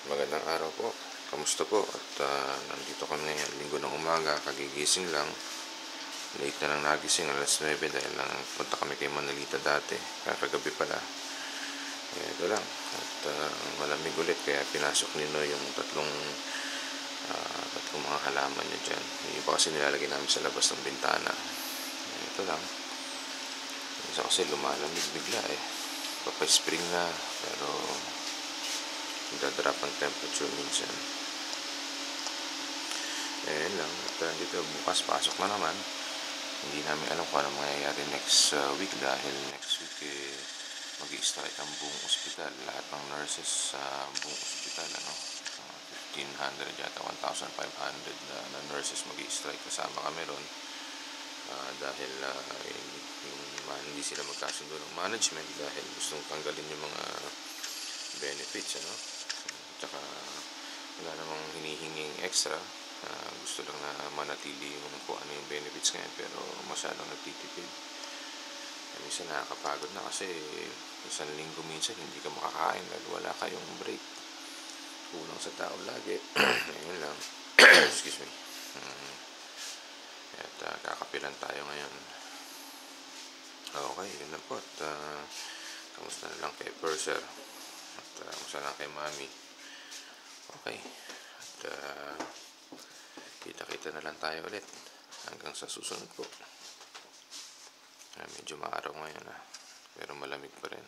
Magandang araw po. Kamusta po? At nandito kami ngayon, linggo ng umaga, kagigising lang. Late na lang nagising, alas 9 dahil lang punta kami kay Manalita dati. Kagabi pala. Ito lang. At malamig ulit kaya pinasok ni Noy yung tatlong mga halaman niya dyan. Yung iba kasi nilalagay namin sa labas ng bintana. Ito lang. Isa kasi lumalamig bigla eh. Papay-spring na pero nagdadrop ang temperature minsan. Lang. At dito bukas pasok na naman. Hindi namin alam kung ano mangyayari next week dahil next week mag-i-strike ang buong ospital. Lahat ng nurses sa buong ospital. 1,500 yata, 1,500 na nurses mag-i-strike. Kasama kami ron. Dahil hindi sila magkasundo ng management dahil gustong tanggalin yung mga benefits, tsaka wala namang hinihinging extra. Gusto lang na manatili yung kung ano yung benefits ngayon pero masyadong nagtitipid. Minsan nakakapagod na kasi isang linggo minsan hindi ka makakain dahil wala kayong break. Kulang sa tao lagi. Ayun lang. Excuse me. At kakapilan tayo ngayon. Okay, yun na po. At kamusta na lang kay Purser. At kamusta na lang kay Mami. Okay. At kita-kita na lang tayo ulit. Hanggang sa susunod po. Medyo maaraw ngayon pero malamig pa rin.